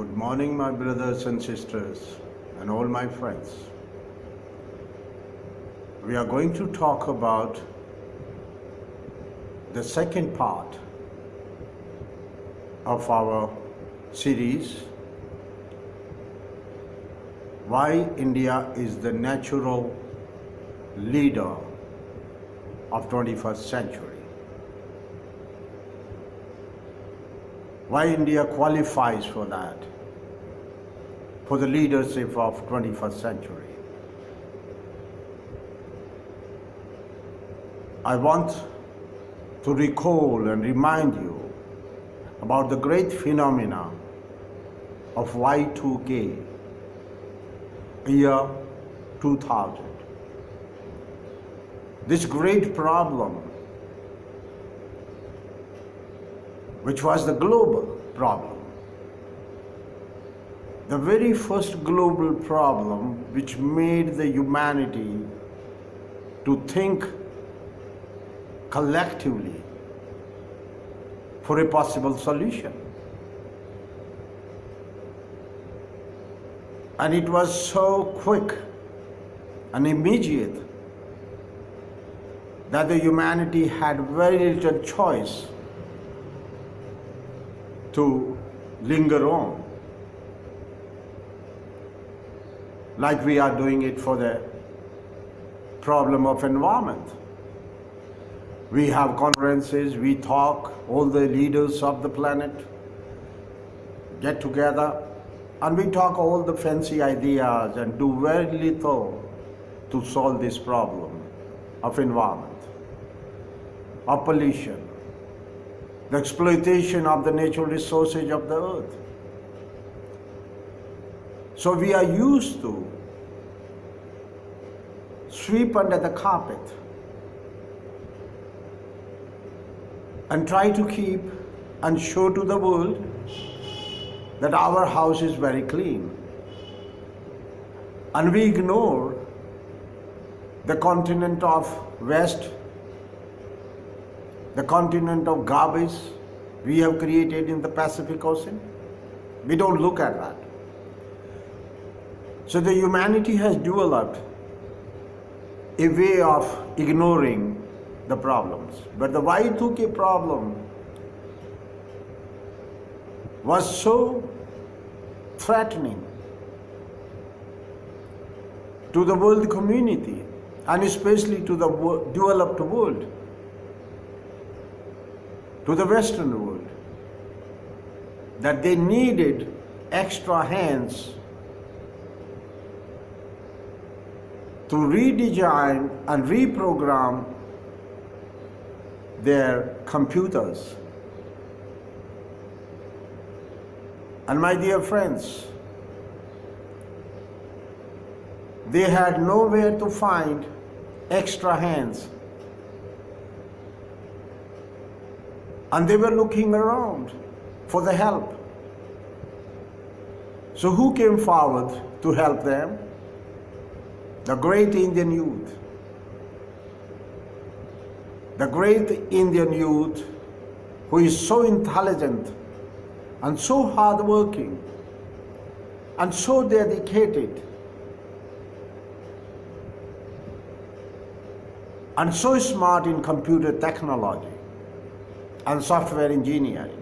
Good morning, my brothers and sisters, and all my friends. We are going to talk about the second part of our series, Why India is the Natural Leader of 21st Century. Why India qualifies for that, for the leadership of 21st century. I want to recall and remind you about the great phenomena of Y2K, year 2000. This great problem, which was the global problem. The very first global problem which made the humanity to think collectively for a possible solution. And it was so quick and immediate that the humanity had very little choice to linger on, like we are doing it for the problem of environment. We have conferences, we talk, all the leaders of the planet get together and we talk all the fancy ideas and do very little to solve this problem of environment, of pollution, the exploitation of the natural resources of the earth. So we are used to sweep under the carpet and try to keep and show to the world that our house is very clean. And we ignore the continent of West, the continent of garbage we have created in the Pacific Ocean. We don't look at that. So the humanity has developed a way of ignoring the problems. But the Y2K problem was so threatening to the world community and especially to the developed world, to the Western world, that they needed extra hands to redesign and reprogram their computers. And my dear friends, they had nowhere to find extra hands. And they were looking around for the help. So who came forward to help them? The great Indian youth. The great Indian youth who is so intelligent and so hardworking and so dedicated and so smart in computer technology and software engineering,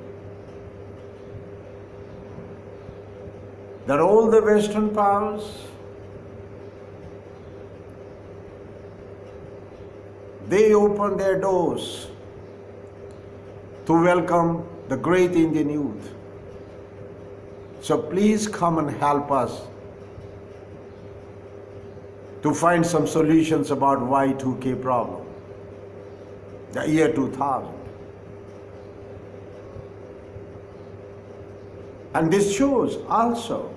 that all the Western powers, they opened their doors to welcome the great Indian youth. So please come and help us to find some solutions about Y2K problem, the year 2000. And this shows also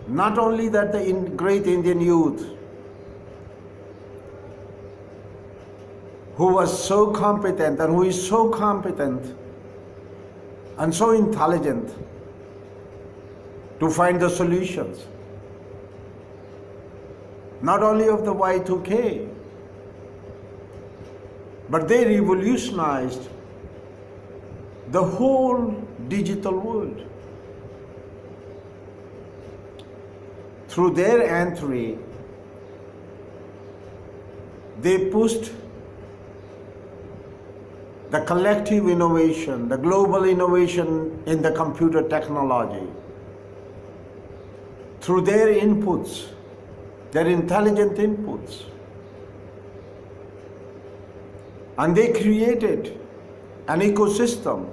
not only that the great Indian youth who was so competent and who is so competent and so intelligent to find the solutions, not only of the Y2K, but they revolutionized the whole digital world. Through their entry, they pushed the collective innovation, the global innovation in the computer technology. Through their inputs, their intelligent inputs. And they created an ecosystem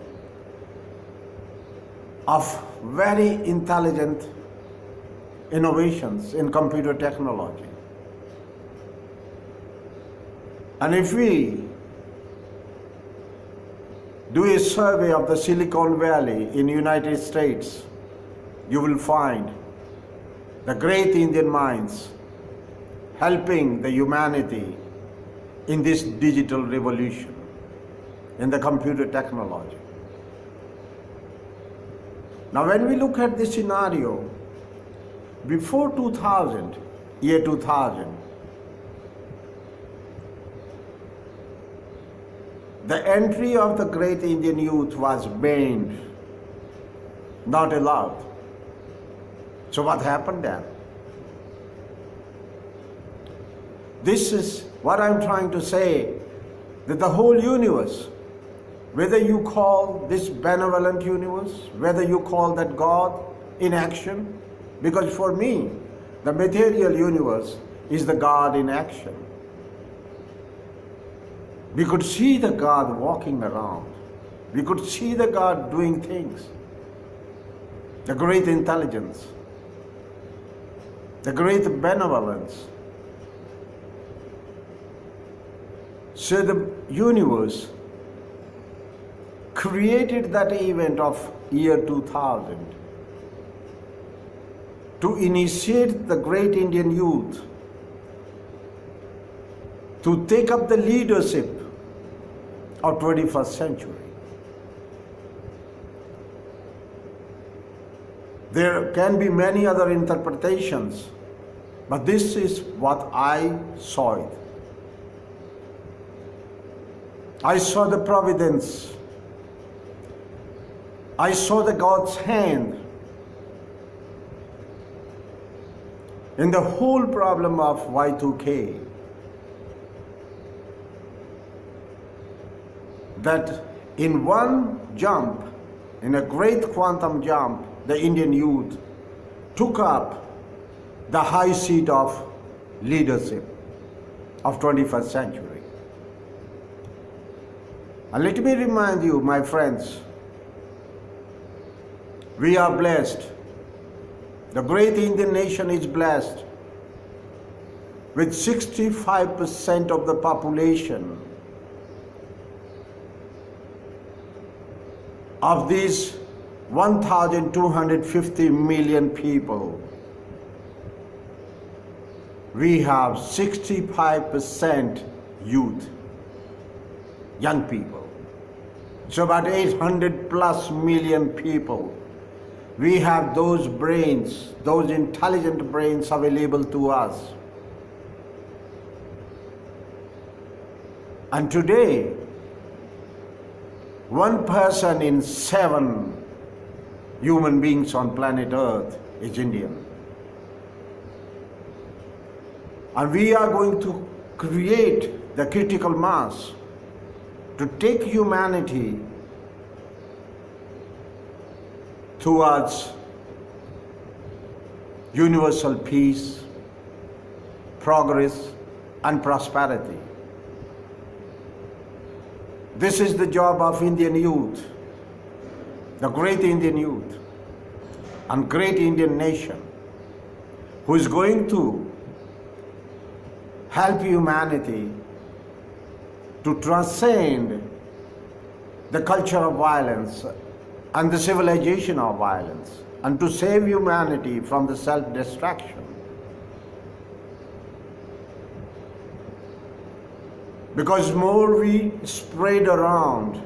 of very intelligent innovations in computer technology. And if we do a survey of the Silicon Valley in the United States, you will find the great Indian minds helping the humanity in this digital revolution, in the computer technology. Now when we look at this scenario, before 2000, year 2000, the entry of the great Indian youth was banned, not allowed. So what happened then? This is what I'm trying to say, that the whole universe, whether you call this benevolent universe, whether you call that God in action, because for me, the material universe is the God in action. We could see the God walking around. We could see the God doing things. The great intelligence, the great benevolence. So the universe created that event of year 2000 to initiate the great Indian youth to take up the leadership of 21st century. There can be many other interpretations, but this is what I saw it. I saw the providence. I saw the God's hand in the whole problem of Y2K. That in one jump, in a great quantum jump, the Indian youth took up the high seat of leadership of 21st century. And let me remind you, my friends, we are blessed. The great Indian nation is blessed with 65% of the population of these 1,250 million people. We have 65% youth, young people. So about 800 plus million people. We have those brains, those intelligent brains available to us. And today, 1 person in 7 human beings on planet Earth is Indian. And we are going to create the critical mass to take humanity towards universal peace, progress, and prosperity. This is the job of Indian youth, the great Indian youth, and great Indian nation, who is going to help humanity to transcend the culture of violence and the civilization of violence, and to save humanity from the self-destruction. Because more we spread around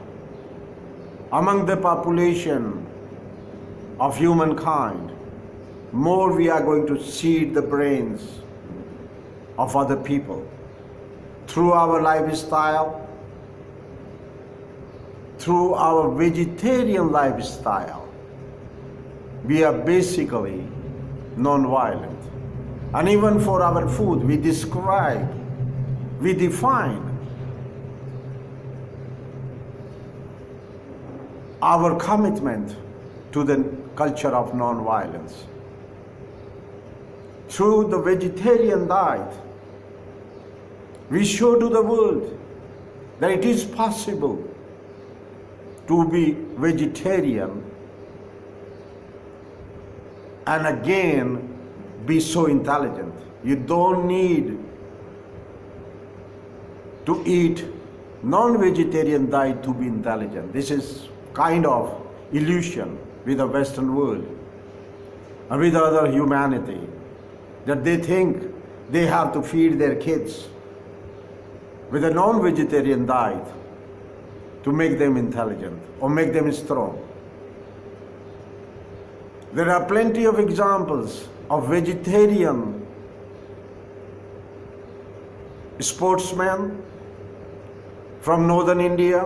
among the population of humankind, more we are going to seed the brains of other people through our lifestyle, through our vegetarian lifestyle, we are basically non-violent. And even for our food, we describe, we define our commitment to the culture of non-violence. Through the vegetarian diet, we show to the world that it is possible to be vegetarian and again be so intelligent. You don't need to eat non-vegetarian diet to be intelligent. This is kind of illusion with the Western world and with other humanity, that they think they have to feed their kids with a non-vegetarian diet to make them intelligent or make them strong. There are plenty of examples of vegetarian sportsmen from northern India,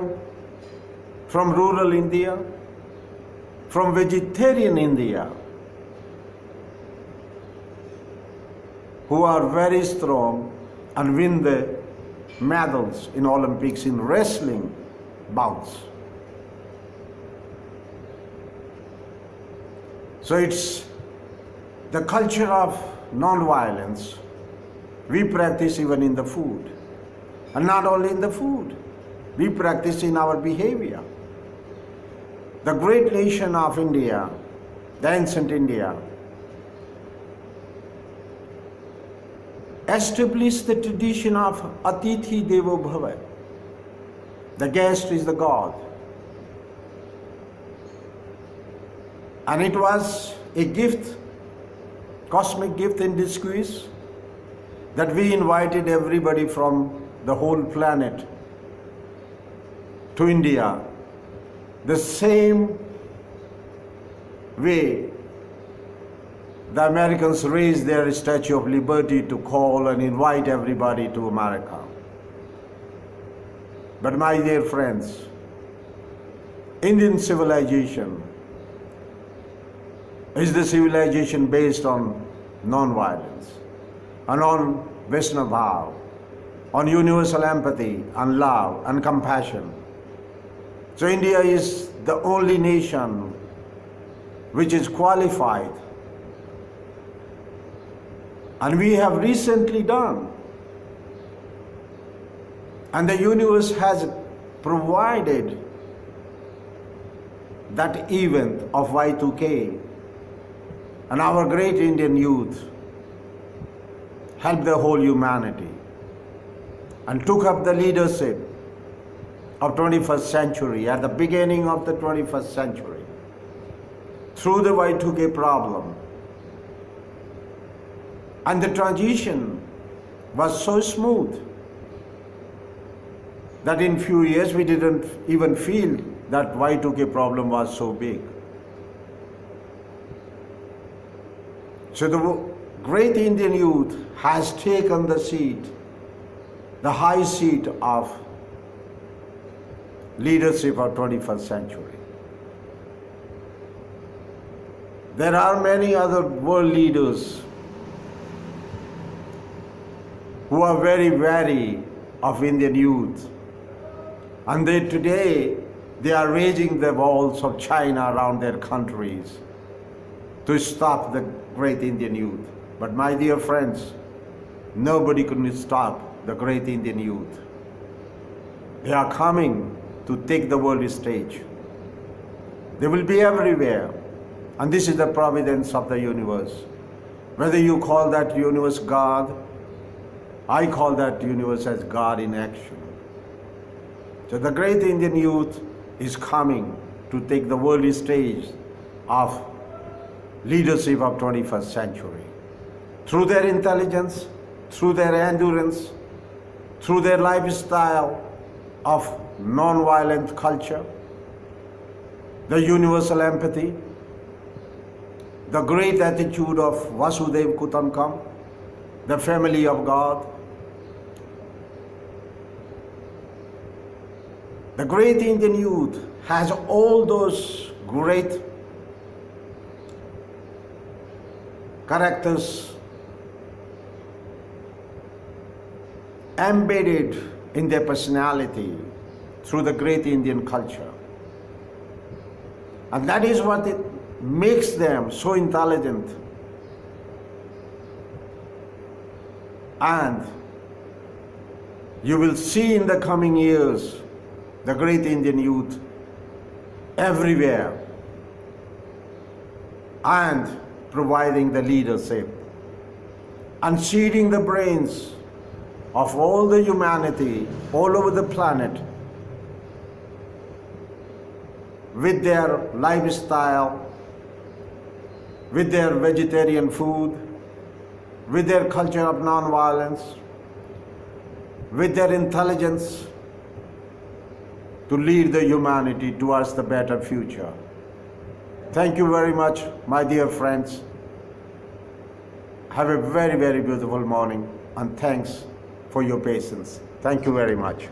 from rural India, from vegetarian India, who are very strong and win the medals in Olympics in wrestling bouts. So it's the culture of non-violence we practice even in the food. And not only in the food, we practice in our behavior. The great nation of India, the ancient India, established the tradition of Atithi Devo Bhava. The guest is the God. And it was a gift, cosmic gift in disguise, that we invited everybody from the whole planet to India. The same way the Americans raised their Statue of Liberty to call and invite everybody to America. But my dear friends, Indian civilization is the civilization based on non-violence and on Vaishnava Bhav, on universal empathy and love and compassion. So India is the only nation which is qualified, and we have recently done, and the universe has provided that event of Y2K, and our great Indian youth helped the whole humanity and took up the leadership of 21st century, at the beginning of the 21st century, through the Y2K problem. And the transition was so smooth that in few years we didn't even feel that Y2K problem was so big. So the great Indian youth has taken the seat, the high seat of leadership of 21st century. There are many other world leaders who are very wary of Indian youth, and today they are raising the walls of China around their countries to stop the great Indian youth. But my dear friends, nobody could stop the great Indian youth. They are coming to take the world stage. They will be everywhere. And this is the providence of the universe. Whether you call that universe God, I call that universe as God in action. So the great Indian youth is coming to take the world stage of leadership of 21st century. Through their intelligence, through their endurance, through their lifestyle of non-violent culture, the universal empathy, the great attitude of Vasudev Kutumbakam, the family of God, The great Indian youth has all those great characters embedded in their personality through the great Indian culture. And that is what it makes them so intelligent. And you will see in the coming years the great Indian youth everywhere and providing the leadership and seeding the brains of all the humanity all over the planet with their lifestyle, with their vegetarian food, with their culture of non-violence, with their intelligence to lead the humanity towards the better future. Thank you very much, my dear friends. Have a very, very beautiful morning, and thanks for your patience. Thank you very much.